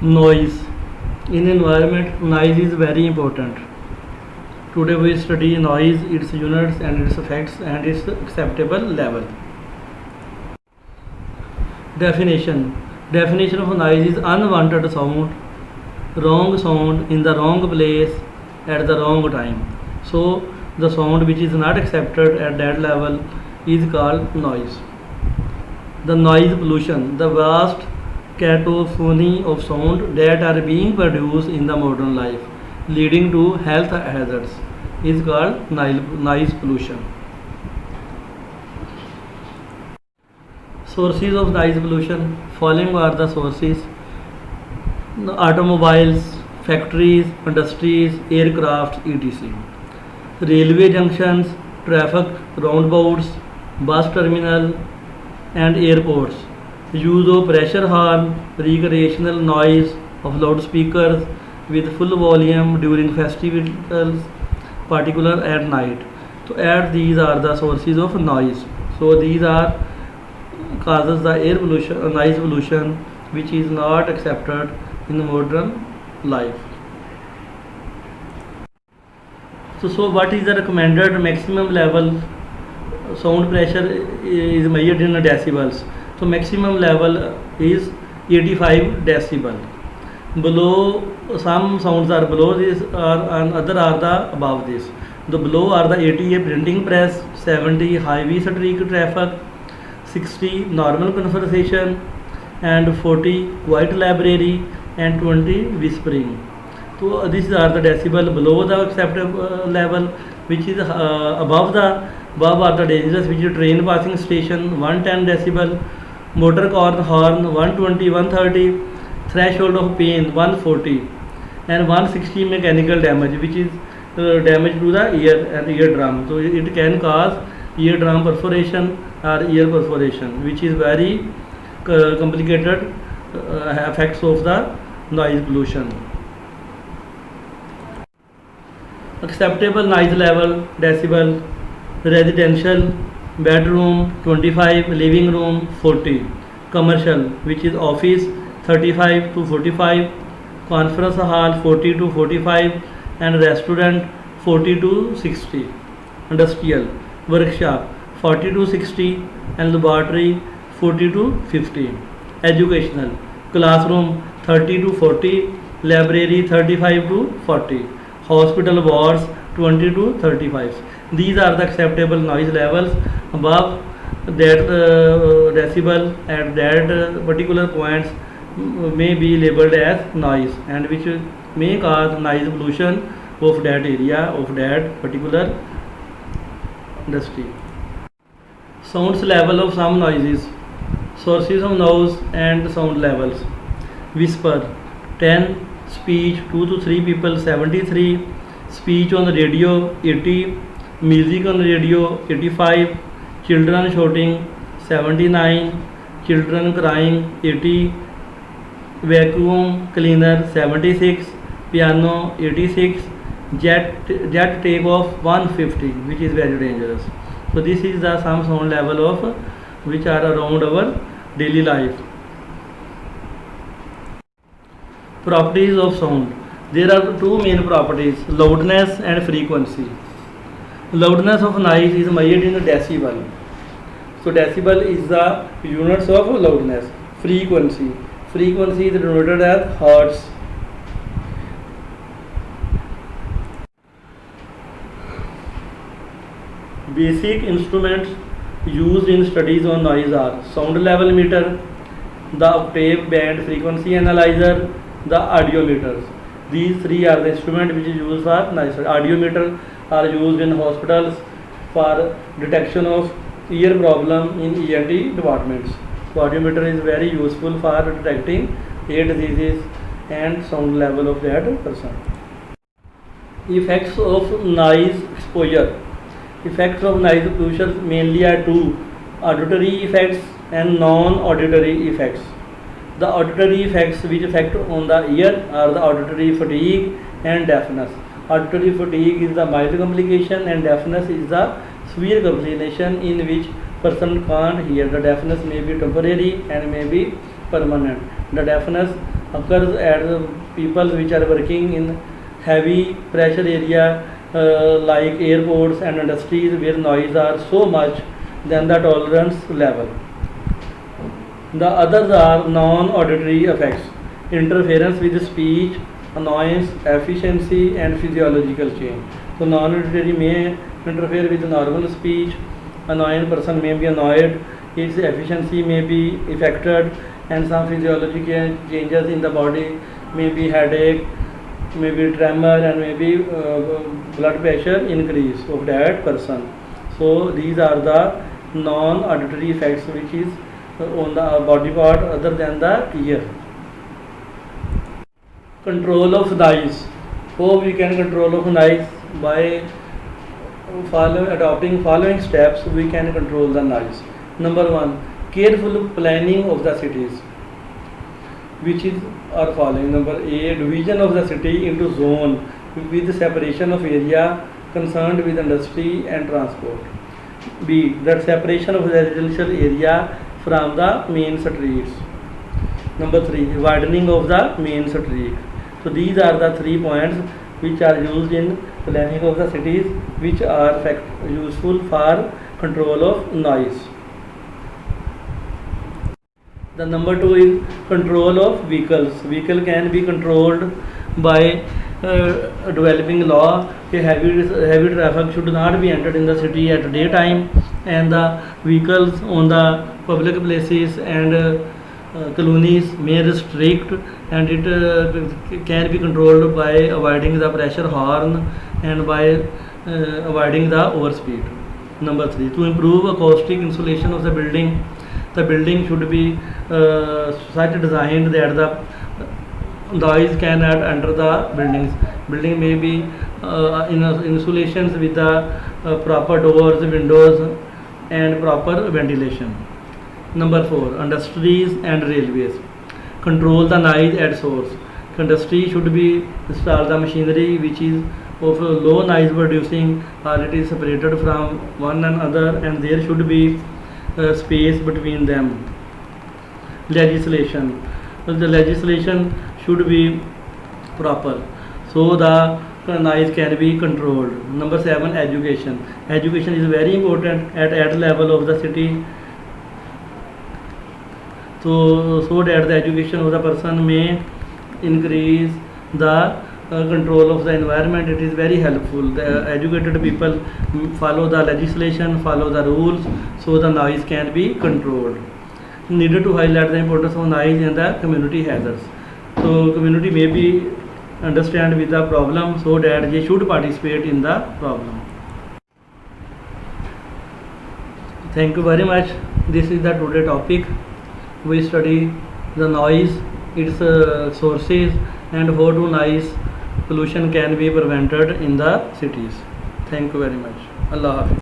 Noise. In environment, noise is very important. Today we study noise, its units and its effects and its acceptable level. Definition. Definition of noise is unwanted sound, wrong sound in the wrong place at the wrong time. So the sound which is not accepted at that level is called noise. The noise pollution, the vast cacophony of sound that are being produced in the modern life, leading to health hazards, is called noise pollution. Sources of noise pollution. Following are the sources: automobiles, factories, industries, aircrafts, etc. Railway junctions, traffic roundabouts, bus terminal, and airports. Use of pressure horn, recreational noise of loudspeakers with full volume during festivals, particular at night. So, at these are the sources of noise. So, these are causes the air pollution, noise pollution, which is not accepted in modern life. So what is the recommended maximum level? Sound pressure is measured in decibels. So maximum level is 85 decibel. Below, some sounds are below this and other are the above this. The below are the 80 printing press, 70 highway street traffic, 60 normal conversation, and 40 quiet library, and 20 whispering. So these are the decibel below the acceptable level, which is above are the dangerous, which is train passing station 110 decibel, motor car horn 120 130, threshold of pain 140, and 160 mechanical damage, which is damage to the ear and eardrum. So it can cause eardrum perforation or ear perforation, which is very complicated effects of the noise pollution. Acceptable noise level decibel: residential bedroom 25, living room 40, commercial which is office 35 to 45, conference hall 40 to 45, and restaurant 40 to 60, industrial workshop 40 to 60, and laboratory 40 to 50, educational classroom 30 to 40, library 35 to 40, hospital wards 20 to 35. These are the acceptable noise levels. Above that decibel at that particular points may be labeled as noise, and which may cause noise pollution of that area of that particular industry. Sounds level of some noises. Sources of noise and sound levels: whisper 10, speech 2 to 3 people 73, speech on the radio 80, music on the radio 85, children shouting 79, children crying 80, vacuum cleaner 76, piano 86, jet takeoff 150, which is very dangerous. So this is the some sound level of which are around our daily life. Properties of sound. There are two main properties: loudness and frequency. Loudness of noise is measured in decibel. So decibel is the units of loudness. Frequency. Frequency is denoted as hertz. Basic instruments used in studies on noise are sound level meter, the octave band frequency analyzer, the audiometers. These three are the instruments which is used for noise. Audiometer are used in hospitals for detection of ear problem in ENT departments. So audiometer is very useful for detecting ear diseases and sound level of that person. Effects of noise exposure. Effects of noise pollution mainly are two: auditory effects and non-auditory effects. The auditory effects which affect on the ear are the auditory fatigue and deafness. Auditory fatigue is the mild complication and deafness is the severe complication in which person can't hear. The deafness may be temporary and may be permanent. The deafness occurs at the people which are working in heavy pressure area like airports and industries where noise are so much than the tolerance level. The others are non-auditory effects, interference with speech, annoyance, efficiency and physiological change. So non-auditory may interfere with normal speech, annoying person may be annoyed, its efficiency may be affected, and some physiological changes in the body may be headache, maybe tremor, and maybe blood pressure increase of that person. So these are the non-auditory effects which is on the body part other than the ear. Control of noise. How we can control of noise? By adopting following steps we can control the noise. Number one, careful planning of the cities, which is are following. Number A, division of the city into zone with separation of area concerned with industry and transport. B, that separation of residential area from the main streets. Number 3, widening of the main street. So these are the 3 points which are used in planning of the cities, which are useful for control of noise. The number 2 is control of vehicles. Vehicle can be controlled by developing law. Heavy traffic should not be entered in the city at daytime, and the vehicles on the public places and colonies may restrict, and it can be controlled by avoiding the pressure horn and by avoiding the overspeed. Number 3, to improve acoustic insulation of the building should be such designed that the noise cannot enter the buildings. Building may be insulations with the proper doors, windows and proper ventilation. Number 4, industries and railways. Control the noise at source. Industry should be install the machinery which is of low noise producing, or it is separated from one another, and there should be space between them. Legislation. The legislation should be proper so the noise can be controlled. Number 7, education. Education is very important at level of the city, so that the education of the person may increase the control of the environment. It is very helpful. The educated people follow the legislation, follow the rules, so the noise can be controlled. Needed to highlight the importance of noise and the community hazards. So community may be understand with the problem, so that they should participate in the problem. Thank you very much. This is the today topic. We study the noise, its sources, and how to noise pollution can be prevented in the cities. Thank you very much. Allah Hafiz.